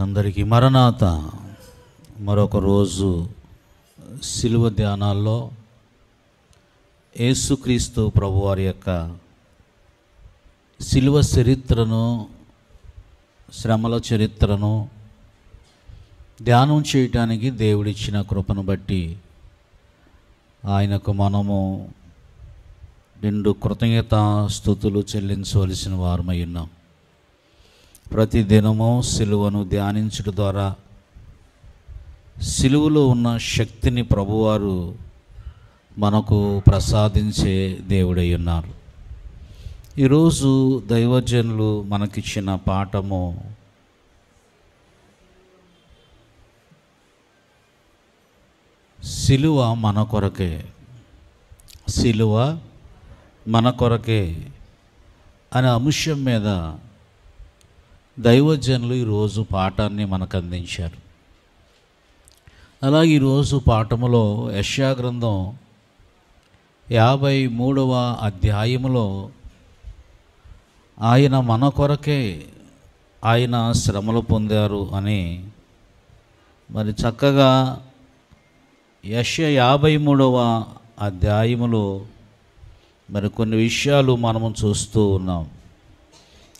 అందరికీ మరణాత. మరొక రోజు శిలువ ధ్యానాల్లో యేసుక్రీస్తు ప్రభువారి యొక్క శిలువ చరిత్రను, శ్రమల చరిత్రను ధ్యానం చేయటానికి దేవుడిచ్చిన కృపను బట్టి ఆయనకు మనము నిండు కృతజ్ఞతా స్తుతులు చెల్లించవలసిన వారమై ఉన్నాం. ప్రతి దినము సిలువను ధ్యానించడం ద్వారా సిలువలో ఉన్న శక్తిని ప్రభువారు మనకు ప్రసాదించే దేవుడై ఉన్నారు. ఈరోజు దైవజనులు మనకిచ్చిన పాఠము సిలువ మన కొరకే, సిలువ మన కొరకే అనే అంశం మీద దైవజనులు ఈరోజు పాఠాన్ని మనకు అందించారు. అలాగే ఈరోజు పాఠములో యెషయా గ్రంథం 53వ అధ్యాయములో ఆయన మన కొరకే ఆయన శ్రమలు పొందారు అని మరి చక్కగా యెషయా 53వ అధ్యాయములో మరి కొన్ని విషయాలు మనము చూస్తూ ఉన్నాం.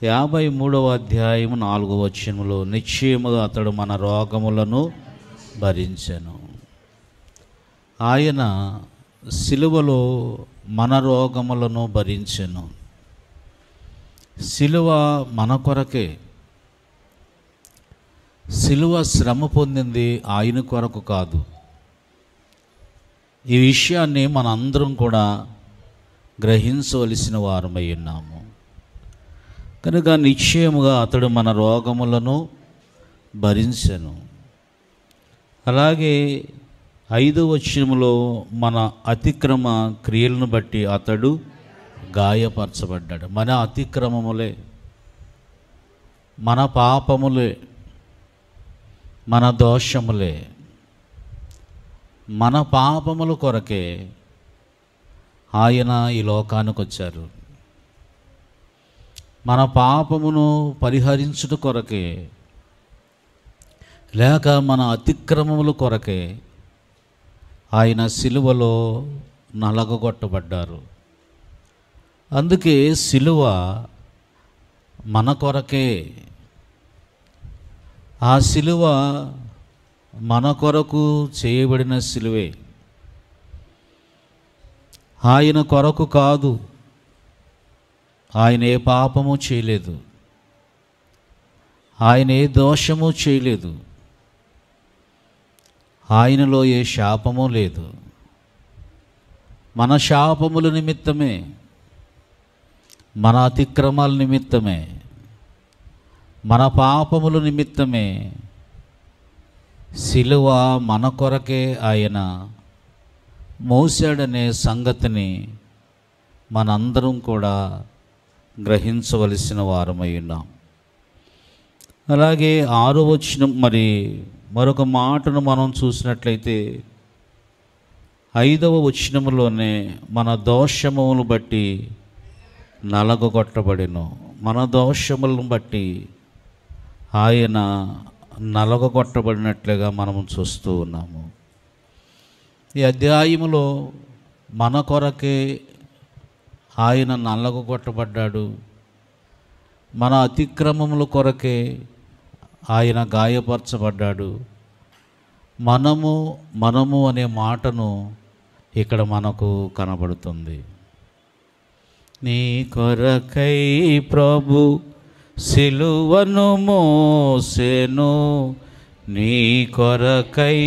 53వ అధ్యాయం 4వ వచనములో నిశ్చయముగా అతడు మన రోగములను భరించెను. ఆయన సిలువలో మన రోగములను భరించెను. సిలువ మన కొరకే. సిలువ శ్రమ పొందింది ఆయన కొరకు కాదు. ఈ విషయాన్ని మనందరం కూడా గ్రహించవలసిన వారమై ఉన్నాము. కనుక నిశ్చయముగా అతడు మన రోగములను భరించెను. అలాగే 5వ వచనములో మన అతిక్రమ క్రియలను బట్టి అతడు గాయపరచబడ్డాడు. మన అతిక్రమములే, మన పాపములే, మన దోషములే, మన పాపముల కొరకే ఆయన ఈ లోకానికి వచ్చారు. మన పాపమును పరిహరించుట కొరకే, లేక మన అతిక్రమముల కొరకే ఆయన సిలువలో నలగగొట్టబడ్డారు. అందుకే సిలువ మన కొరకే. ఆ సిలువ మన కొరకు చేయబడిన సిలువే, ఆయన కొరకు కాదు. ఆయన ఏ పాపము చేయలేదు, ఆయన ఏ దోషము చేయలేదు, ఆయనలో ఏ శాపము లేదు. మన శాపముల నిమిత్తమే, మన అతిక్రమాల నిమిత్తమే, మన పాపముల నిమిత్తమే సిలువ మన కొరకే ఆయన మోసాడనే సంగతిని మనందరం కూడా గ్రహించవలసిన వారమై ఉన్నాం. అలాగే 6వ వచనం మరి మరొక మాటను మనం చూసినట్లయితే 5వ వచనములోనే మన దోషములను బట్టి నలగగొట్టబడెను. మన దోషములను బట్టి ఆయన నలగగొట్టబడినట్లుగా మనము చూస్తూ ఉన్నాము. ఈ అధ్యాయములో మన కొరకే ఆయన నలగగొట్టబడ్డాడు. మన అతిక్రమముల కొరకే ఆయన గాయపరచబడ్డాడు. మనము అనే మాటను ఇక్కడ మనకు కనబడుతుంది. నీ కొరకై ప్రభు సిలువను మోసెను, నీ కొరకై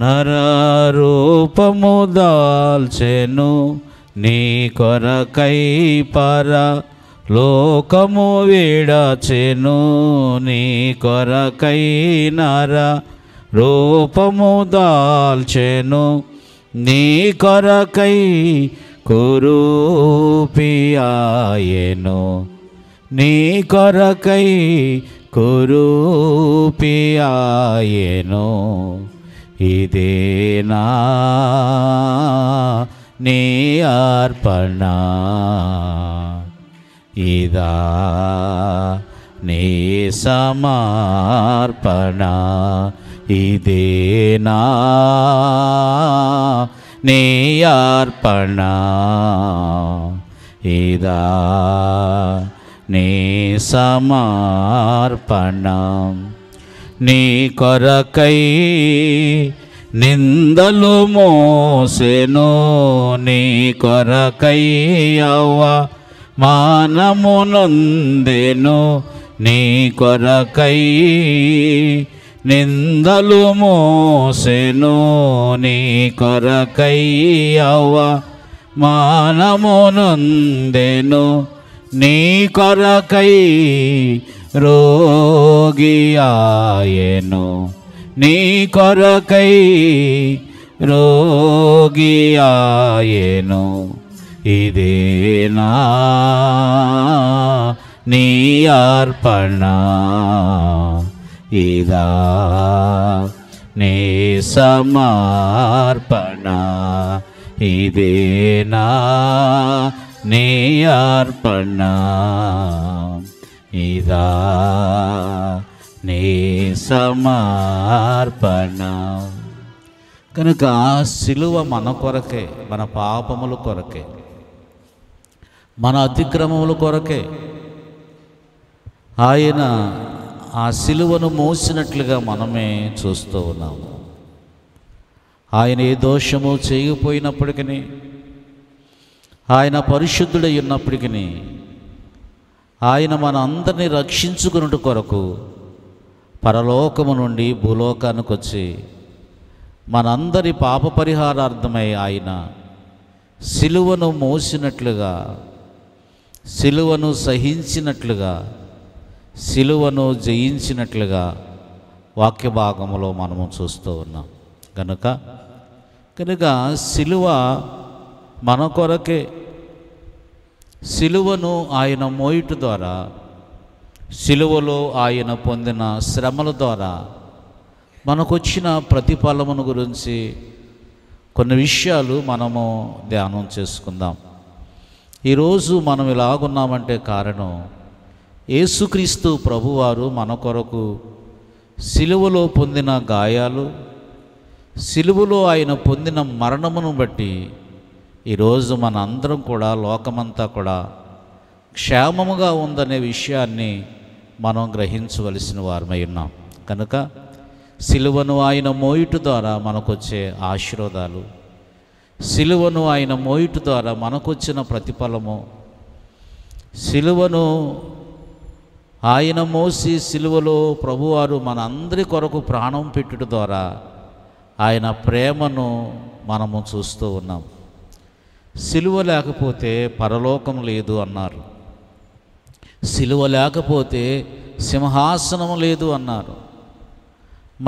నరరూపము దాల్చెను, నీ కొరకై పరలోకము విడచెను, నీ కొరకై నర రూపము దాల్చెను, నీ కొరకై కురూపియాయెను, నీ కొరకై కురూపియాయెను. ఇదేనా నీ అర్పణ, ఇదా నీ సమర్పణ ఇదేనా నీ అర్పణ ఇదా నీ సమర్పణ నీ కొరకై నిందలు మోసెను నీ కొరకై అవమానము నొందెను నీ కొరకై నిందలు మోసెను నీ కొరకై అవమానము నొందెను నీ కొరకై రోగియాయెను నీ కొరకై రోగియాయెను ఇదేనా నీ అర్పణ ఇదా నీ సమర్పణ ఇదేనా నీ అర్పణ ఇదా నీ సమర్పణ. కనుక సిలువ మన కొరకే, మన పాపముల కొరకే, మన అతిక్రమముల కొరకే. ఆయన ఆ సిలువను మోసినట్లుగా మనమే చూస్తూ ఉన్నాము. ఆయన ఏ దోషము చేయకపోయినప్పటికీ, ఆయన పరిశుద్ధుడై ఉన్నప్పటికీ, ఆయన మన అందరినీ రక్షించుకున్నట్టు కొరకు పరలోకము నుండి భూలోకానికి వచ్చి మనందరి పాప పరిహారార్థమై ఆయన సిలువను మోసినట్లుగా, సిలువను సహించినట్లుగా, సిలువను జయించినట్లుగా వాక్య భాగములో మనము చూస్తూ ఉన్నాం. కనుక సిలువ మన కొరకే. సిలువను ఆయన మోయుట ద్వారా, సిలువలో ఆయన పొందిన శ్రమల ద్వారా మనకొచ్చిన ప్రతిఫలమును గురించి కొన్ని విషయాలు మనము ధ్యానం చేసుకుందాం. ఈరోజు మనం ఇలాగున్నామంటే కారణం యేసుక్రీస్తు ప్రభువారు మన కొరకు సిలువలో పొందిన గాయాలు, సిలువలో ఆయన పొందిన మరణమును బట్టి ఈరోజు మన అందరం కూడా, లోకమంతా కూడా క్షేమముగా ఉందనే విషయాన్ని మనం గ్రహించవలసిన వారమై ఉన్నాం. కనుక సిలువను ఆయన మోయుట ద్వారా మనకొచ్చే ఆశీర్వాదాలు, సిలువను ఆయన మోయుట ద్వారా మనకొచ్చిన ప్రతిఫలము, సిలువను ఆయన మోసి సిలువలో ప్రభువారు మన అందరి కొరకు ప్రాణం పెట్టుట ద్వారా ఆయన ప్రేమను మనము చూస్తూ ఉన్నాం. సిలువ లేకపోతే పరలోకం లేదు అన్నారు, సిలువ లేకపోతే సింహాసనం లేదు అన్నారు.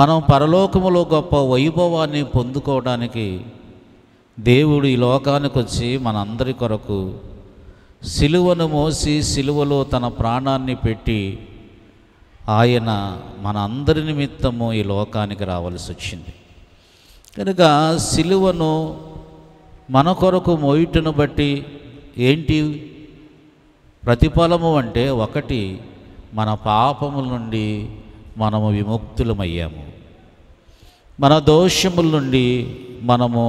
మనం పరలోకములో గొప్ప వైభవాన్ని పొందుకోవడానికి దేవుడు ఈ లోకానికి వచ్చి మనందరి కొరకు సిలువను మోసి సిలువలో తన ప్రాణాన్ని పెట్టి ఆయన మన అందరి నిమిత్తము ఈ లోకానికి రావాల్సి వచ్చింది. కనుక సిలువను మన కొరకు మోయుటను బట్టి ఏంటి ప్రతిఫలము అంటే, ఒకటి, మన పాపముల నుండి మనము విముక్తులమయ్యాము, మన దోషముల నుండి మనము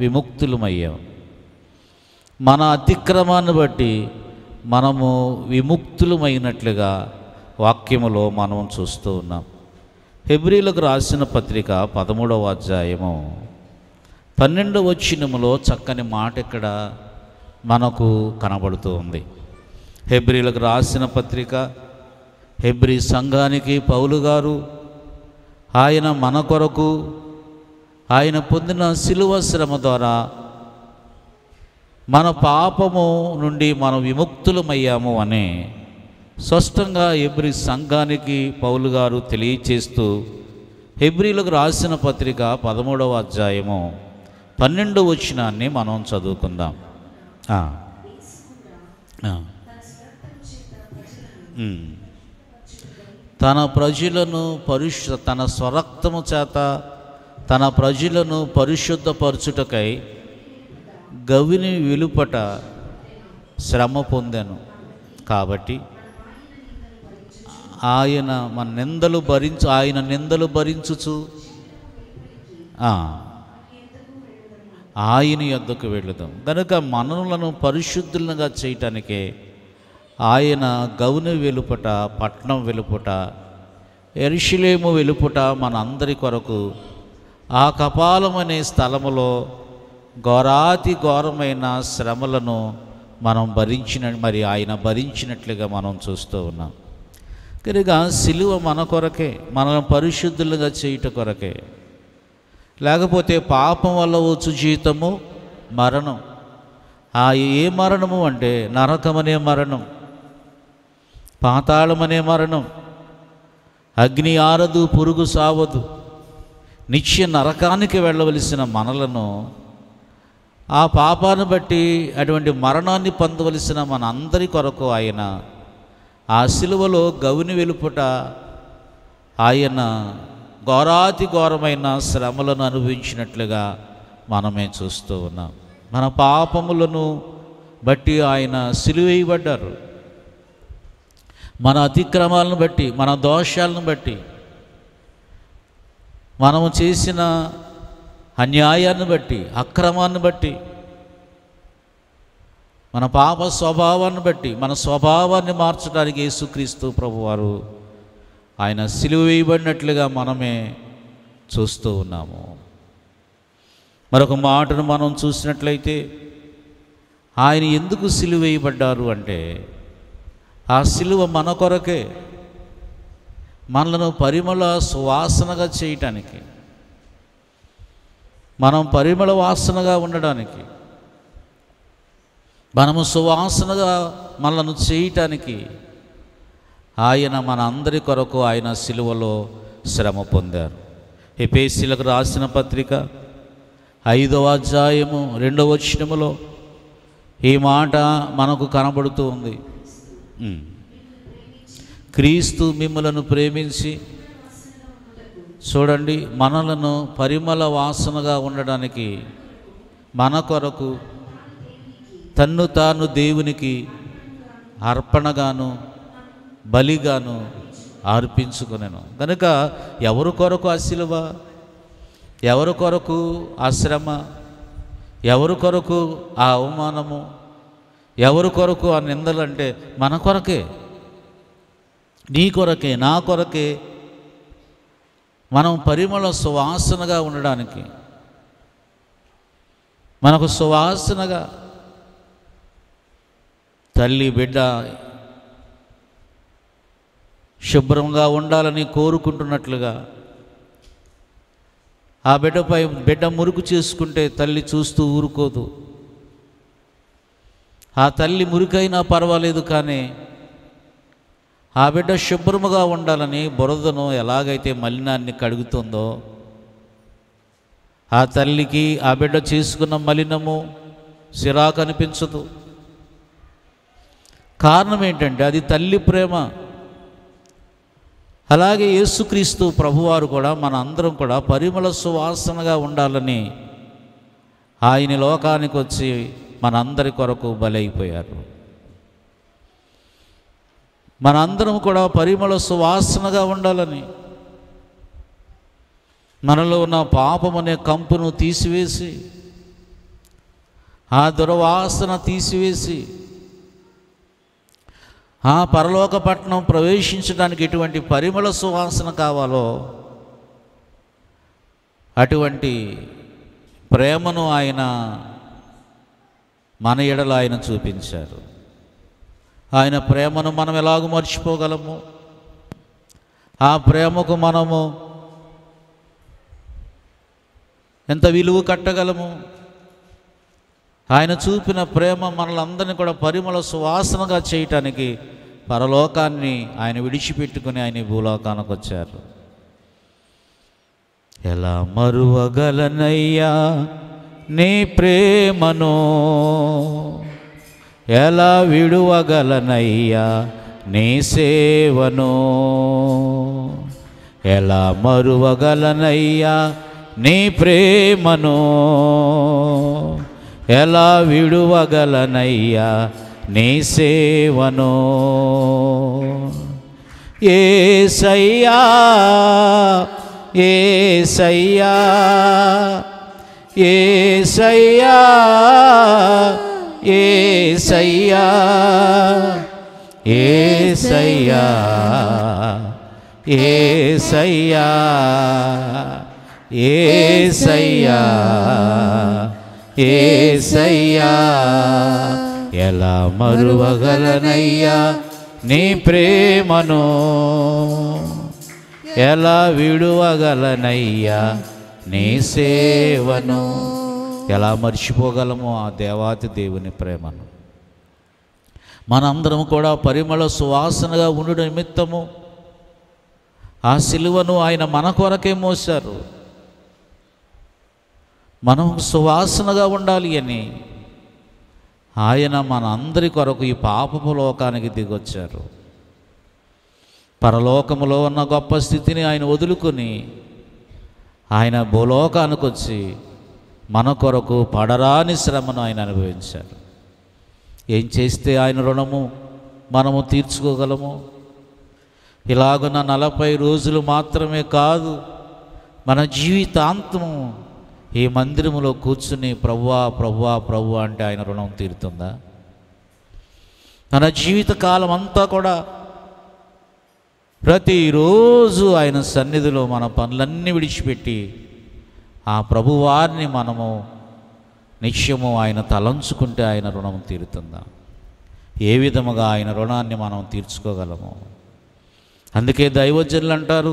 విముక్తులమయ్యాము, మన అతిక్రమాన్ని బట్టి మనము విముక్తులమైనట్లుగా వాక్యములో మనం చూస్తూ ఉన్నాం. హెబ్రీలకు రాసిన పత్రిక 13వ అధ్యాయము 12వ వచనములో చక్కని మాట ఇక్కడ మనకు కనబడుతూ ఉంది. హెబ్రీలకు రాసిన పత్రిక, హెబ్రీ సంఘానికి పౌలు గారు ఆయన మన కొరకు ఆయన పొందిన సిలువ శ్రమ ద్వారా మన పాపము నుండి మనం విముక్తులమయ్యాము అని స్పష్టంగా హెబ్రీ సంఘానికి పౌలు గారు తెలియచేస్తూ హెబ్రీలకు రాసిన పత్రిక 13వ అధ్యాయము 12వ వచనాన్ని మనం చదువుకుందాం. తన ప్రజలను తన స్వరక్తము చేత తన ప్రజలను పరిశుద్ధపరచుటకై గవిని వెలుపట శ్రమ పొందాను. కాబట్టి ఆయన మన నిందలు ఆయన నిందలు భరించుచు ఆయన యొద్దకు వెళుదాం. కనుక మనలను పరిశుద్ధులుగా చేయటానికే ఆయన గౌని వెలుపట, పట్నం వెలుపట, యెరూషలేము వెలుపట మన అందరి కొరకు ఆ కపాలం అనే స్థలములో ఘోరాతి ఘోరమైన శ్రమలను మనం ఆయన భరించినట్లుగా మనం చూస్తూ ఉన్నాం. కనుక సిలువ మన కొరకే, మనల్ని పరిశుద్ధులుగా చేయుట కొరకే. లేకపోతే పాపం వల్ల వచ్చు జీవితము మరణం. ఏ మరణము అంటే నరకమనే మరణం, పాతాళమనే మరణం, అగ్ని ఆరదు, పురుగు సావదు, నిత్య నరకానికి వెళ్ళవలసిన మనలను, ఆ పాపాన్ని బట్టి అటువంటి మరణాన్ని పొందవలసిన మన అందరి కొరకు ఆయన ఆ సిలువలో గౌని వెలుపుట ఆయన ఘోరాతి ఘోరమైన శ్రమలను అనుభవించినట్లుగా మనమే చూస్తూ ఉన్నాం. మన పాపములను బట్టి ఆయన సిలువేయబడ్డారు. మన అతిక్రమాలను బట్టి, మన దోషాలను బట్టి, మనము చేసిన అన్యాయాన్ని బట్టి, అక్రమాన్ని బట్టి, మన పాప స్వభావాన్ని బట్టి, మన స్వభావాన్ని మార్చడానికి యేసుక్రీస్తు ప్రభువారు ఆయన సిలువ వేయబడినట్లుగా మనమే చూస్తూ ఉన్నాము. మరొక మాటను మనం చూసినట్లయితే, ఆయన ఎందుకు సిలువ వేయబడ్డారు అంటే, ఆ సిలువ మన కొరకే, మనలను పరిమళ సువాసనగా చేయటానికి, మనం పరిమళ వాసనగా ఉండడానికి, మనము సువాసనగా మనలను చేయటానికి ఆయన మన అందరి కొరకు ఆయన సిలువలో శ్రమ పొందారు. ఎఫెసీయులకు రాసిన పత్రిక 5వ అధ్యాయము 2వ వచనములో ఈ మాట మనకు కనబడుతూ ఉంది. క్రీస్తు మిమ్ములను ప్రేమించి, చూడండి, మనలను పరిమళ వాసనగా ఉండడానికి మన కొరకు తన్ను తాను దేవునికి అర్పణగాను బలిగాను అర్పించుకొనెను. కనుక ఎవరి కొరకు ఆ సిలువ, ఎవరి కొరకు ఆ శ్రమ, ఎవరి కొరకు ఆ అవమానము, ఎవరి కొరకు ఆ నిందలు అంటే మన కొరకే, నీ కొరకే, నా కొరకే. మనం పరిమళ సువాసనగా ఉండడానికి, మనకు సువాసనగా తల్లి బిడ్డ శుభ్రంగా ఉండాలని కోరుకుంటున్నట్లుగా, ఆ బిడ్డ మురుకు చేసుకుంటే తల్లి చూస్తూ ఊరుకోదు. ఆ తల్లి మురికైనా పర్వాలేదు, కానీ ఆ బిడ్డ శుభ్రముగా ఉండాలని బురదను ఎలాగైతే మలినాన్ని కడుగుతుందో, ఆ తల్లికి ఆ బిడ్డ చేసుకున్న మలినము సిరాకు అనిపించదు. కారణం ఏంటంటే అది తల్లి ప్రేమ. అలాగే యేసుక్రీస్తు ప్రభువారు కూడా మన అందరం కూడా పరిమళ సువాసనగా ఉండాలని ఆయన లోకానికి వచ్చి మనందరి కొరకు బలైపోయారు. మనందరం కూడా పరిమళ సువాసనగా ఉండాలని, మనలో ఉన్న పాపం అనే కంపును తీసివేసి, ఆ దుర్వాసన తీసివేసి, ఆ పరలోక పట్టణం ప్రవేశించడానికి ఎటువంటి పరిమళ సువాసన కావాలో అటువంటి ప్రేమను ఆయన మన ఎడల ఆయన చూపించారు. ఆయన ప్రేమను మనం ఎలాగ మర్చిపోగలము? ఆ ప్రేమకు మనము ఎంత విలువ కట్టగలము? ఆయన చూపిన ప్రేమ మనలందరినీ కూడా పరిమళ సువాసనగా చేయటానికి పరలోకాన్ని ఆయన విడిచిపెట్టుకుని ఆయన భూలోకానికి వచ్చారు. ఎలా మరువగలనయ్యా నీ ప్రేమను, ఎలా విడువగలనయ్యా నీ సేవను, ఎలా మరువగలనయ్యా నీ ప్రేమను, ఎలా విడువగలనయ్యా నీ సేవను. యేసయ్యా యేసయ్యా యేసయ్యా యేసయ్యా యేసయ్యా యేసయ్యా యేసయ్యా యేసయ్యా ఎలా మరువగలనయ్యా నీ ప్రేమను, ఎలా విడువగలనయ్యా నీ సేవను. ఎలా మర్చిపోగలమో ఆ దేవాతి దేవుని ప్రేమను. మనందరం కూడా పరిమళ సువాసనగా ఉండు నిమిత్తము ఆ సిలువను ఆయన మన కొరకే మోశారు. మనం సువాసనగా ఉండాలి అని ఆయన మన అందరి కొరకు ఈ పాపపు లోకానికి దిగొచ్చారు. పరలోకములో ఉన్న గొప్ప స్థితిని ఆయన వదులుకొని ఆయన భూలోకానికి వచ్చి మన కొరకు పడరాని శ్రమను ఆయన అనుభవించారు. ఏం చేస్తే ఆయన రుణము మనము తీర్చుకోగలము? ఇలాగున్న 40 రోజులు మాత్రమే కాదు, మన జీవితాంతము ఈ మందిరములో కూర్చుని ప్రభువా ప్రభువా ప్రభువా అంటే ఆయన రుణం తీరుతుందా? మన జీవితకాలం అంతా కూడా ప్రతిరోజు ఆయన సన్నిధిలో మన పనులన్నీ విడిచిపెట్టి ఆ ప్రభువారిని మనము నిత్యము ఆయన తలంచుకుంటే ఆయన రుణం తీరుతుందా? ఏ విధముగా ఆయన రుణాన్ని మనం తీర్చుకోగలము? అందుకే దైవజనులు అంటారు,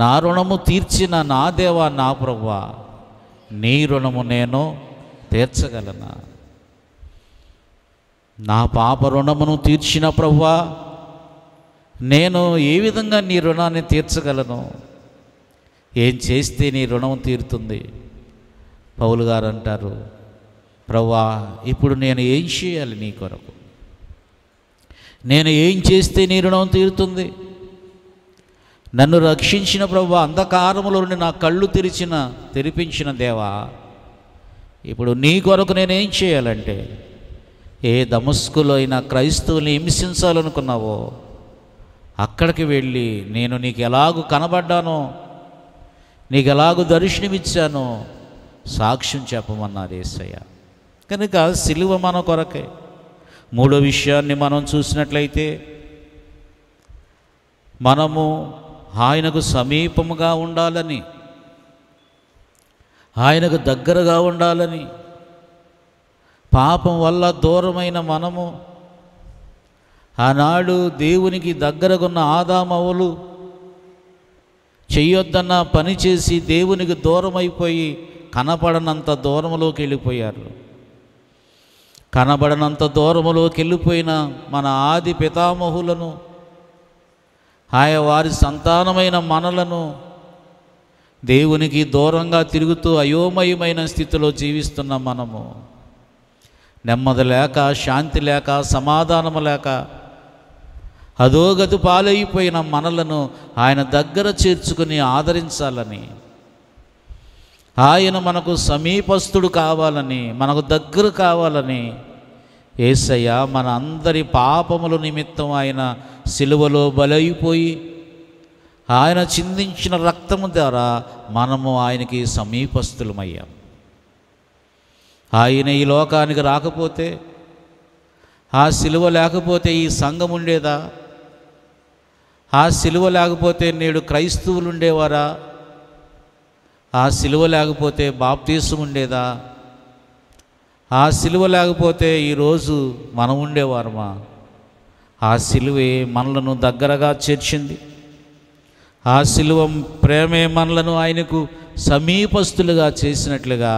నా రుణము తీర్చిన నా దేవా నా ప్రభువా, నీ రుణము నేను తీర్చగలనా? నా పాప రుణమును తీర్చిన ప్రభువా, నేను ఏ విధంగా నీ రుణాన్ని తీర్చగలను? ఏం చేస్తే నీ రుణం తీరుతుంది? పౌలు గారు అంటారు, ప్రభువా ఇప్పుడు నేను ఏం చేయాలి నీ కొరకు? నేను ఏం చేస్తే నీ రుణం తీరుతుంది? నన్ను రక్షించిన ప్రభువా, అంధకారములో నుండి నా కళ్ళు తెరిపించిన దేవా, ఇప్పుడు నీ కొరకు నేనేం చేయాలంటే, ఏ దమస్కులో అయినా క్రైస్తవుల్ని హింసించాలనుకున్నావో అక్కడికి వెళ్ళి నేను నీకు ఎలాగూ కనబడ్డానో, నీకు ఎలాగూ దర్శనమిచ్చానో సాక్ష్యం చెప్పమన్నారు యేసయ్య. కనుక సిలువ మన కొరకే. మూడో విషయాన్ని మనం చూసినట్లయితే, మనము ఆయనకు సమీపముగా ఉండాలని, ఆయనకు దగ్గరగా ఉండాలని, పాపం వల్ల దూరమైన మనము ఆనాడు దేవునికి దగ్గరగున్న ఆదామవులు చెయ్యొద్దన్న పని చేసి దేవునికి దూరం అయిపోయి కనబడనంత దూరములోకి వెళ్ళిపోయారు. కనబడనంత దూరములోకి వెళ్ళిపోయిన మన ఆది పితామహులను, ఆయా వారి సంతానమైన మనలను దేవునికి దూరంగా తిరుగుతూ అయోమయమైన స్థితిలో జీవిస్తున్న మనము, నెమ్మది లేక, శాంతి లేక, సమాధానము లేక అధోగతి పాలైపోయిన మనలను ఆయన దగ్గర చేర్చుకుని ఆదరించాలని, ఆయన మనకు సమీపస్థుడు కావాలని, మనకు దగ్గర కావాలని యేసయ్య మన అందరి పాపముల నిమిత్తం ఆయన సిలువలో బలైపోయి ఆయన చిందించిన రక్తము ద్వారా మనము ఆయనకి సమీపస్థులమయ్యాం. ఆయన ఈ లోకానికి రాకపోతే, ఆ సిలువ లేకపోతే ఈ సంఘం ఉండేదా? ఆ సిలువ లేకపోతే నేడు క్రైస్తవులు ఉండేవారా? ఆ సిలువ లేకపోతే బాప్తీసం ఉండేదా? ఆ సిలువ లేకపోతే ఈరోజు మనం ఉండేవారమా? ఆ సిలువే మనలను దగ్గరగా చేర్చింది. ఆ సిలువ ప్రేమే మనలను ఆయనకు సమీపస్తులుగా చేసినట్లుగా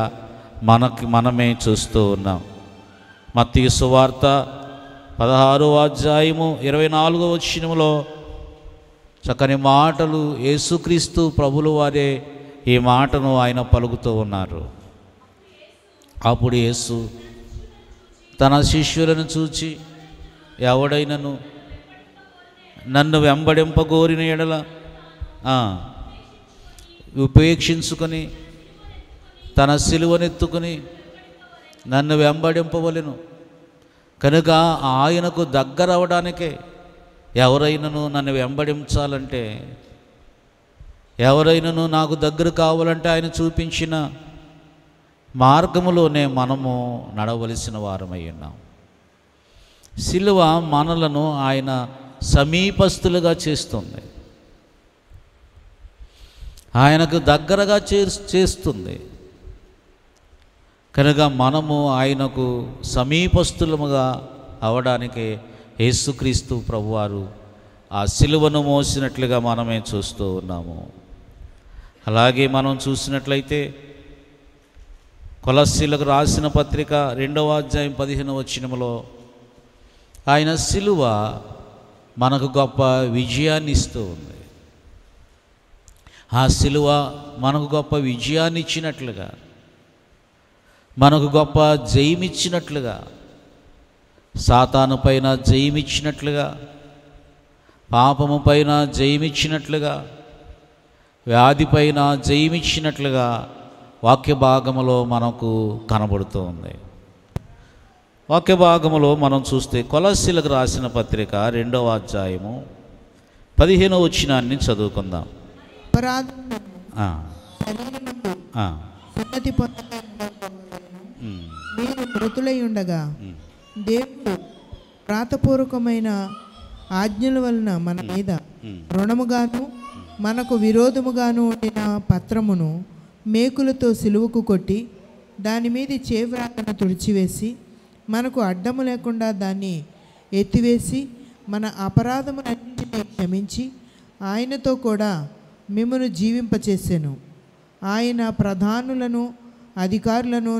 మనమే చూస్తూ ఉన్నాం. మత్తయి సువార్త 16వ అధ్యాయము 24వ వచనములో చక్కని మాటలు యేసుక్రీస్తు ప్రభుల వారే ఈ మాటను ఆయన పలుకుతూ ఉన్నారు. అప్పుడు యేసు తన శిష్యులను చూచి, ఎవడైనను నన్ను వెంబడింపగోరిన ఎడల ఉపేక్షించుకొని తన సిలువనెత్తుకుని నన్ను వెంబడింపవలెను. కనుక ఆయనకు దగ్గర అవడానికే, ఎవరైనాను నన్ను వెంబడించాలంటే, ఎవరైనాను నాకు దగ్గర కావాలంటే ఆయన చూపించిన మార్గములోనే మనము నడవలసిన వారమై ఉన్నాం. సిలువ మనలను ఆయన సమీపస్తులుగా చేస్తుంది, ఆయనకు దగ్గరగా చేస్తుంది. కనుక మనము ఆయనకు సమీపస్తులముగా అవడానికి యేసుక్రీస్తు ప్రభువారు ఆ సిలువను మోసినట్లుగా మనమే చూస్తూ ఉన్నాము. అలాగే మనం చూసినట్లయితే కొలస్సీలకు రాసిన పత్రిక 2వ అధ్యాయం 15వ వచనములో ఆయన సిలువ మనకు గొప్ప విజయాన్ని ఇస్తూ ఉంది. ఆ సిలువ మనకు గొప్ప విజయాన్ని ఇచ్చినట్లుగా, మనకు గొప్ప జయమిచ్చినట్లుగా, సాతాను పైన జయమిచ్చినట్లుగా, పాపము పైన జయమిచ్చినట్లుగా, వ్యాధి పైన జయమిచ్చినట్లుగా వాక్య భాగములో మనకు కనబడుతూ ఉంది. వాక్య భాగములో మనం చూస్తే కొలస్సీలకు రాసిన పత్రిక 2వ అధ్యాయము 15వ వచనాన్ని చదువుకుందాం. మీరు మృతులై ఉండగా దేవుడు వ్రాతపూర్వకమైన ఆజ్ఞల వలన మన మీద రుణముగాను మనకు విరోధముగాను ఉండిన పత్రమును మేకులతో సిలువకు కొట్టి దాని మీద చేవ్రాతను తుడిచివేసి మనకు అడ్డము లేకుండా దాన్ని ఎత్తివేసి మన అపరాధములన్నింటినీ క్షమించి ఆయనతో కూడా మిమ్మను జీవింపచేసెను. ఆయన ప్రధానులను అధికారులను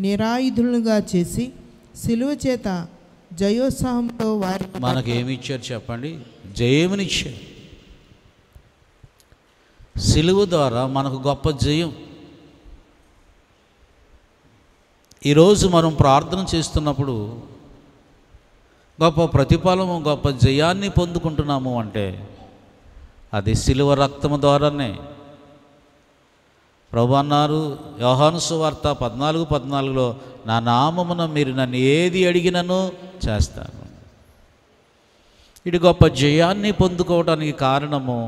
నిరాయుధులుగా చేసి సిలువ చేత జయోత్సాహంతో వారి మనకేమి ఇచ్చారు చెప్పండి? జయమునిచ్చారు. సిలువ ద్వారా మనకు గొప్ప జయం. ఈరోజు మనం ప్రార్థన చేస్తున్నప్పుడు గొప్ప ప్రతిఫలము, గొప్ప జయాన్ని పొందుకుంటున్నాము అంటే అది సిలువ రక్తము ద్వారానే. ప్రభు అన్నారు యోహాను సువార్త 14:14లో, నా నామమున మీరు నన్ను ఏది అడిగినను చేస్తాను. ఇది గొప్ప జయాన్ని పొందుకోవడానికి కారణము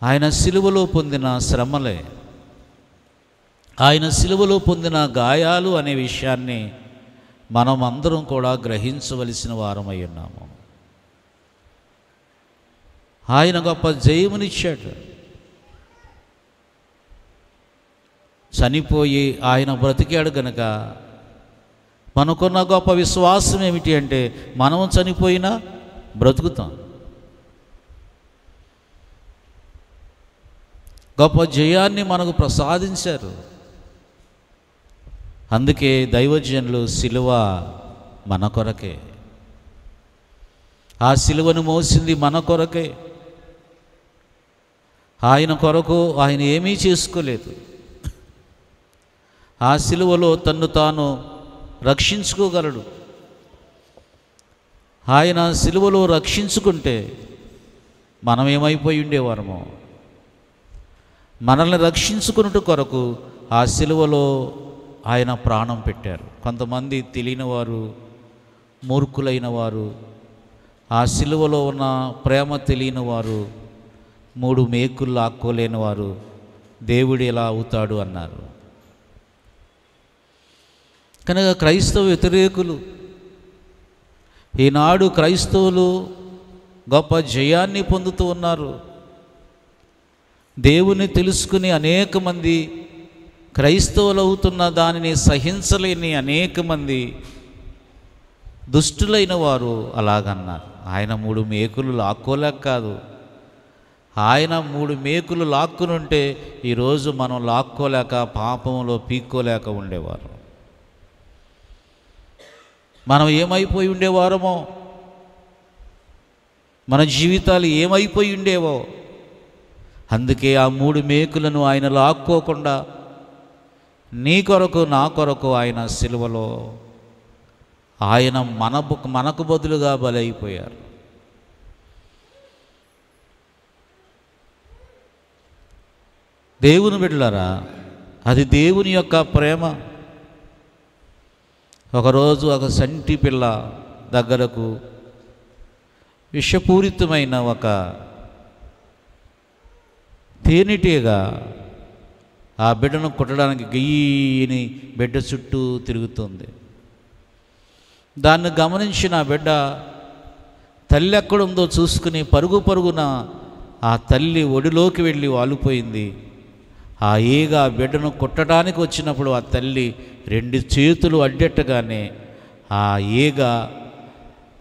ఆయన సిలువలో పొందిన శ్రమలే, ఆయన సిలువలో పొందిన గాయాలు అనే విషయాన్ని మనం అందరం కూడా గ్రహించవలసిన వారమై ఉన్నాము. ఆయన గొప్ప జయమునిచ్చాడు. చనిపోయి ఆయన బ్రతికాడు కనుక మనకున్న గొప్ప విశ్వాసం ఏమిటి అంటే మనం చనిపోయినా బ్రతుకుతాం. గొప్ప జయాన్ని మనకు ప్రసాదించారు. అందుకే దైవజనులు సిలువ మన కొరకే, ఆ సిలువను మోసింది మన కొరకే. ఆయన కొరకు ఆయన ఏమీ చేసుకోలేదు. ఆ సిలువలో తన్ను తాను రక్షించుకోగలడు. ఆయన సిలువలో రక్షించుకుంటే మనం ఏమైపోయి ఉండేవారమో. మనల్ని రక్షించుకున్నట్టు కొరకు ఆ సిలువలో ఆయన ప్రాణం పెట్టారు. కొంతమంది తెలియని వారు, మూర్ఖులైన వారు, ఆ సిలువలో ఉన్న ప్రేమ తెలియని వారు, 3 మేకులు లాక్కోలేని వారు దేవుడు ఎలా అవుతాడు అన్నారు. కనుక క్రైస్తవ వ్యతిరేకులు, ఈనాడు క్రైస్తవులు గొప్ప జయాన్ని పొందుతూ ఉన్నారు. దేవుని తెలుసుకుని అనేక మంది క్రైస్తవులు అవుతున్న దానిని సహించలేని అనేక మంది దుష్టులైన వారు అలాగన్నారు. ఆయన 3 మేకులు లాక్కోలేక కాదు, ఆయన 3 మేకులు లాక్కునుంటే ఈరోజు మనం లాక్కోలేక పాపంలో పీక్కోలేక ఉండేవారు. మనం ఏమైపోయి ఉండేవారమో, మన జీవితాలు ఏమైపోయి ఉండేవో. అందుకే ఆ 3 మేకులను ఆయన లాక్కోకుండా నీ కొరకు నా కొరకు ఆయన సిలువలో ఆయన మనకు బదులుగా బలైపోయారు. దేవుని బిడ్డలారా, అది దేవుని యొక్క ప్రేమ. ఒకరోజు ఒక సంటి పిల్ల దగ్గరకు విషపూరితమైన ఒక తేనెటీగ ఆ బిడ్డను కుట్టడానికి గయ్యని బిడ్డ చుట్టూ తిరుగుతుంది. దాన్ని గమనించిన ఆ బిడ్డ తల్లి ఎక్కడుందో చూసుకుని పరుగు పరుగున ఆ తల్లి ఒడిలోకి వెళ్ళి వాలిపోయింది. ఆ ఈగ ఆ బిడ్డను కుట్టడానికి వచ్చినప్పుడు ఆ తల్లి 2 చేతులు అడ్డెట్టగానే ఆ ఈగ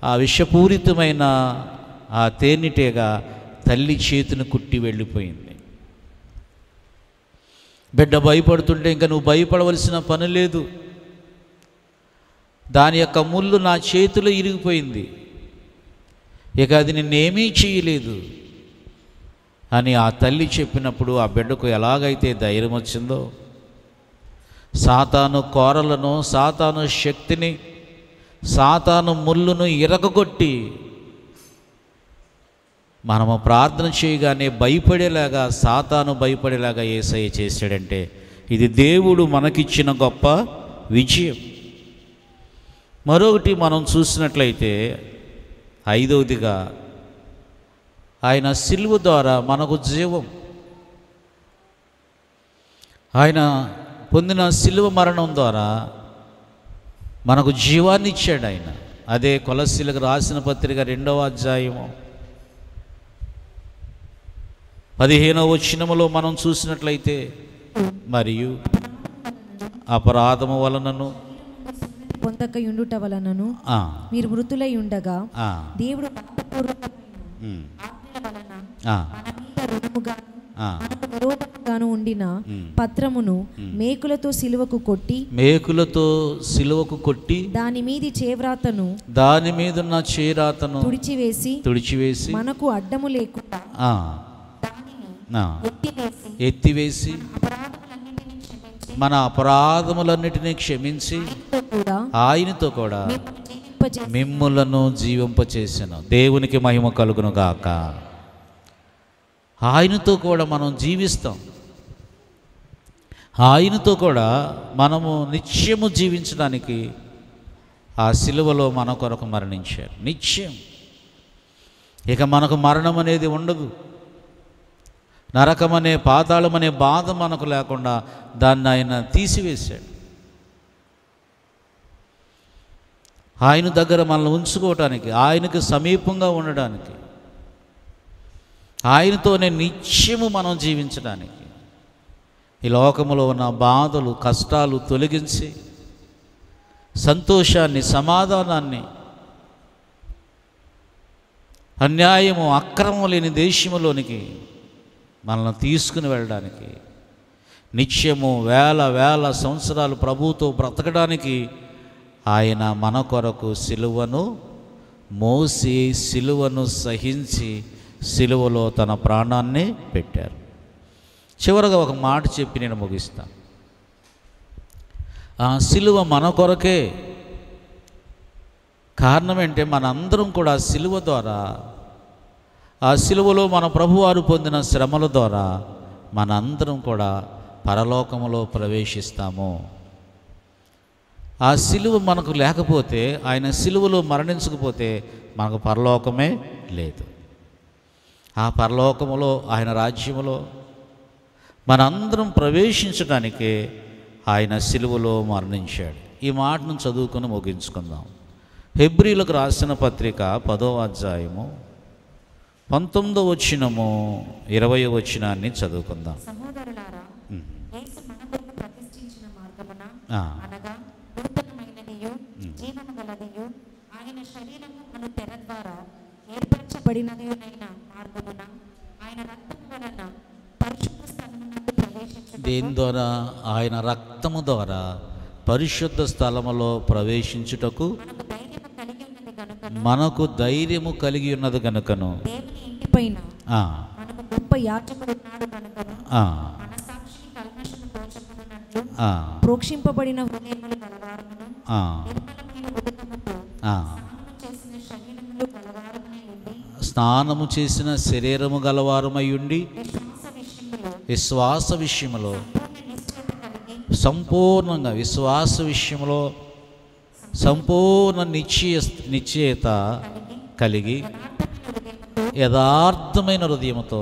ఆ విషపూరితమైన ఆ తేనెటీగ తల్లి చేతిని కుట్టి వెళ్ళిపోయింది. బిడ్డ భయపడుతుంటే ఇంకా నువ్వు భయపడవలసిన పని లేదు, దాని యొక్క ముళ్ళు నా చేతిలో ఇరిగిపోయింది, ఇక అది నిన్నేమీ చేయలేదు అని ఆ తల్లి చెప్పినప్పుడు ఆ బిడ్డకు ఎలాగైతే ధైర్యం వచ్చిందో, సాతాను కోరలను, సాతాను శక్తిని, సాతాను ముళ్ళును ఇరగగొట్టి మనము ప్రార్థన చేయగానే భయపడేలాగా, సాతాను భయపడేలాగా యేసయ్య చేశాడంటే ఇది దేవుడు మనకిచ్చిన గొప్ప విజయం. మరొకటి మనం చూసినట్లయితే 5వదిగా ఆయన సిలువ ద్వారా మనకు జీవం, ఆయన పొందిన సిలువ మరణం ద్వారా మనకు జీవాన్ని ఇచ్చాడు ఆయన. అదే కొలస్సీలకు రాసిన పత్రిక 2వ అధ్యాయము 15వ వచనములో మనం చూసినట్లయితే, మరియు అపరాధము వలనను పొందకయుండుట వలనను మీరు మృతులై ఉండగా దేవుడు విరోధముగాను ఉండిన పత్రమును మేకులతో సిలువకు కొట్టి దాని మీది చేవ్రాతను, దాని మీదున్న చేరాతను తుడిచివేసి మనకు అడ్డము లేకుండా ఎత్తివేసి మన అపరాధములన్నిటినీ క్షమించి ఆయనతో కూడా మిమ్ములను జీవింపచేసెను. దేవునికి మహిమ కలుగును గాక. ఆయనతో కూడా మనం జీవిస్తాం, ఆయనతో కూడా మనము నిత్యము జీవించడానికి ఆ సిలువలో మన కొరకు మరణించారు. నిత్యం ఇక మనకు మరణం అనేది ఉండదు. నరకమనే, పాతాళమనే బాధ మనకు లేకుండా దాన్ని ఆయన తీసివేశాడు. ఆయన దగ్గర మనల్ని ఉంచుకోవటానికి, ఆయనకు సమీపంగా ఉండడానికి, ఆయనతోనే నిత్యము మనం జీవించడానికి, ఈ లోకములో ఉన్న బాధలు, కష్టాలు తొలగించి సంతోషాన్ని, సమాధానాన్ని, అన్యాయము, అక్రమం లేని దేశములోనికి మనల్ని తీసుకుని వెళ్ళడానికి, నిత్యము వేల సంవత్సరాలు ప్రభువుతో బ్రతకడానికి ఆయన మన కొరకు సిలువను మోసి, సిలువను సహించి, సిలువలో తన ప్రాణాన్ని పెట్టారు. చివరగా ఒక మాట చెప్పి నేను ముగిస్తాను. ఆ సిలువ మన కొరకే. కారణం ఏంటంటే మనందరం కూడా సిలువ ద్వారా, ఆ సిలువలో మన ప్రభువారు పొందిన శ్రమల ద్వారా మనందరం కూడా పరలోకములో ప్రవేశిస్తాము. ఆ సిలువ మనకు లేకపోతే, ఆయన సిలువలో మరణించకపోతే మనకు పరలోకమే లేదు. ఆ పరలోకములో, ఆయన రాజ్యములో మనందరం ప్రవేశించడానికే ఆయన సిలువలో మరణించాడు. ఈ మాటను చదువుకొని ముగించుకుందాం. హెబ్రీలకు రాసిన పత్రిక 10వ అధ్యాయము 19వ వచనము 20వ వచనాన్ని చదువుకుందాం. సహోదరులారా, యేసు మన కొరకు ప్రతిష్ఠించిన మార్గమున అనగా నూతనమైనదియు జీవము గలదియు ఆయన శరీరము మన తెర ద్వారా ఏర్పరచబడినదియునైన మార్గమున ఆయన రక్తము వలన పరిశుద్ధ స్థలమునందు ప్రవేశించుటకు, దేని ద్వారా? ఆయన రక్తము ద్వారా పరిశుద్ధ స్థలములో ప్రవేశించుటకు మనకు ధైర్యము కలిగి ఉన్నది గనుకను, దేవుని ఇంటిపైన మనకు గొప్ప యాజకుడు ఉన్నాడు గనుకను, మన సాక్షిని కల్మషము దోషమున్నట్లు ప్రోక్షింపబడిన హృదయములు గలవారమును, నిర్మలమైన ఉదకముతో స్నానము చేసిన శరీరము గలవారమై ఉండి విశ్వాస విషయములో సంపూర్ణంగా, విశ్వాస విషయంలో సంపూర్ణ నిశ్చయత కలిగి యథార్థమైన హృదయముతో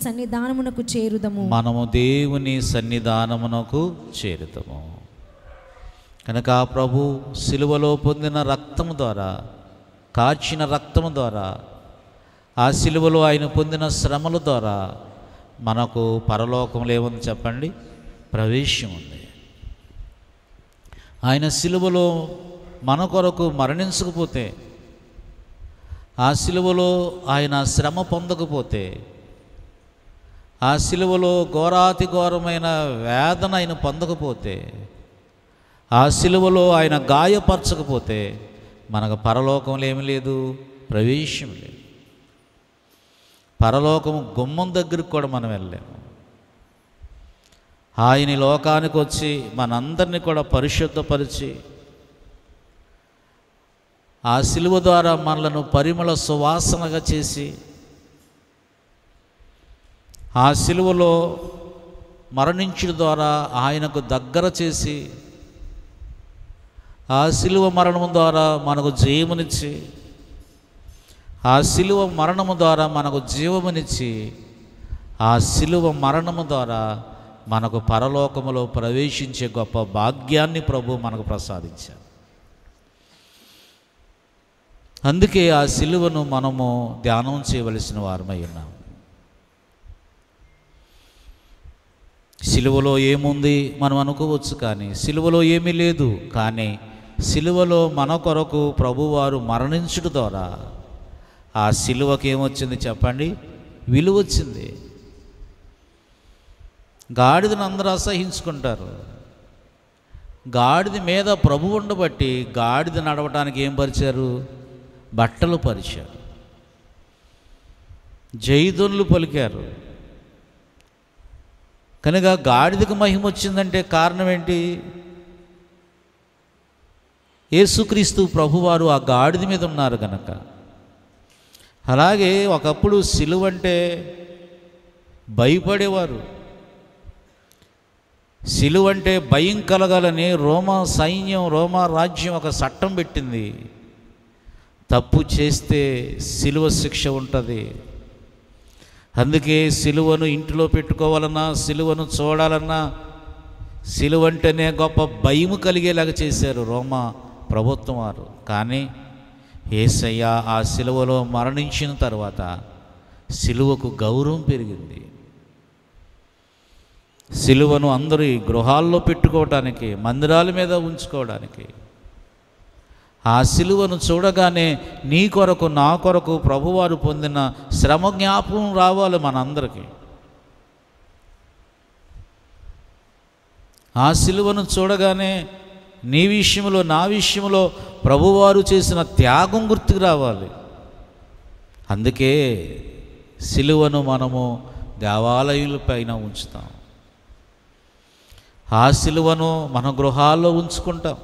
సన్నిధానమునకు చేరుదము. మనము దేవుని సన్నిధానమునకు చేరుతాము. కనుక ప్రభు సిలువలో పొందిన రక్తము ద్వారా, కాచిన రక్తము ద్వారా, ఆ సిలువలో ఆయన పొందిన శ్రమల ద్వారా మనకు పరలోకంలో ఏముంది చెప్పండి? ప్రవేశం ఉంది. ఆయన సిలువలో మన కొరకు మరణించకపోతే, ఆ సిలువలో ఆయన శ్రమ పొందకపోతే, ఆ సిలువలో ఘోరాతి ఘోరమైన వేదన ఆయన పొందకపోతే, ఆ సిలువలో ఆయన గాయపరచకపోతే మనకు పరలోకంలో ఏమి లేదు, ప్రవేశం లేదు. పరలోకము గుమ్మం దగ్గరికి కూడా మనం వెళ్ళలేము. ఆయన లోకానికి వచ్చి మనందరినీ కూడా పరిశుద్ధపరిచి ఆ సిలువ ద్వారా మనలను పరిమళ సువాసనగా చేసి, ఆ సిలువలో మరణించడం ద్వారా ఆయనకు దగ్గర చేసి, ఆ సిలువ మరణము ద్వారా మనకు జయమునిచ్చి, ఆ సిలువ మరణము ద్వారా మనకు జీవమునిచ్చి, ఆ సిలువ మరణము ద్వారా మనకు పరలోకములో ప్రవేశించే గొప్ప భాగ్యాన్ని ప్రభు మనకు ప్రసాదించారు. అందుకే ఆ సిలువను మనము ధ్యానం చేయవలసిన వారమై ఉన్నాము. సిలువలో ఏముంది మనం అనుకోవచ్చు, కానీ సిలువలో ఏమీ లేదు. కానీ సిలువలో మన కొరకు ప్రభువారు మరణించుట ద్వారా ఆ సిలువకి ఏమొచ్చింది చెప్పండి? విలువ వచ్చింది. గాడిదను అందరూ అసహించుకుంటారు. గాడిద మీద ప్రభు ఉండబట్టి గాడిద నడవటానికి ఏం పరిచారు? బట్టలు పరిచారు. జైదొన్లు పలికారు. కనుక గాడిదకు మహిమ వచ్చిందంటే కారణం ఏంటి? యేసుక్రీస్తు ప్రభువారు ఆ గాడిద మీద ఉన్నారు కనుక. అలాగే ఒకప్పుడు సిలువ అంటే భయపడేవారు. సిలువ అంటే భయం కలగాలని రోమా సైన్యం, రోమా రాజ్యం ఒక చట్టం పెట్టింది. తప్పు చేస్తే సిలువ శిక్ష ఉంటుంది. అందుకే సిలువను ఇంటిలో పెట్టుకోవాలన్నా, సిలువను చూడాలన్నా, సిలువ అంటేనే గొప్ప భయము కలిగేలాగా చేశారు రోమా ప్రభుత్వం వారు. కానీ యేసయ్య ఆ సిలువలో మరణించిన తర్వాత సిలువకు గౌరవం పెరిగింది. సిలువను అందరూ గృహాల్లో పెట్టుకోవడానికి, మందిరాల మీద ఉంచుకోవడానికి, ఆ సిలువను చూడగానే నీ కొరకు నా కొరకు ప్రభువారు పొందిన శ్రమ జ్ఞాపకం రావాలి మనందరికీ. ఆ సిలువను చూడగానే నీ విషయంలో, నా విషయంలో ప్రభువారు చేసిన త్యాగం గుర్తుకు రావాలి. అందుకే సిలువను మనము దేవాలయాల పైన ఉంచుతాం. ఆ సిలువను మన గృహాల్లో ఉంచుకుంటాం.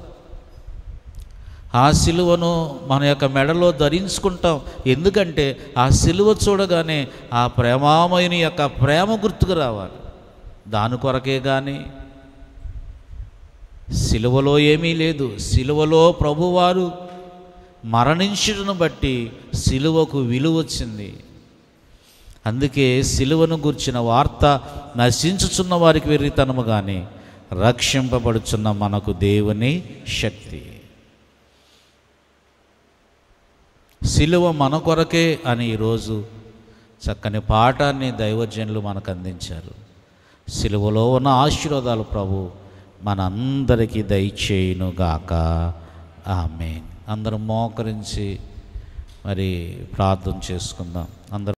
ఆ సిలువను మన యొక్క మెడలో ధరించుకుంటాం. ఎందుకంటే ఆ సిలువ చూడగానే ఆ ప్రేమామయుని యొక్క ప్రేమ గుర్తుకు రావాలి. దాని కొరకే కానీ సిలువలో ఏమీ లేదు. సిలువలో ప్రభువారు మరణించుటను బట్టి సిలువకు విలువ వచ్చింది. అందుకే సిలువను గుర్చిన వార్త నశించుచున్న వారికి వెర్రితనము కానీ రక్షింపబడుచున్న మనకు దేవుని శక్తి. సిలువ మన కొరకే అని ఈరోజు చక్కని పాఠాన్ని దైవజనులు మనకు అందించారు. సిలువలో ఉన్న ఆశీర్వాదాలు ప్రభు మనందరికీ దయచేయునుగాక. ఆమేన్. అందరం మోకరించి మరి ప్రార్థన చేసుకుందాం. అందరం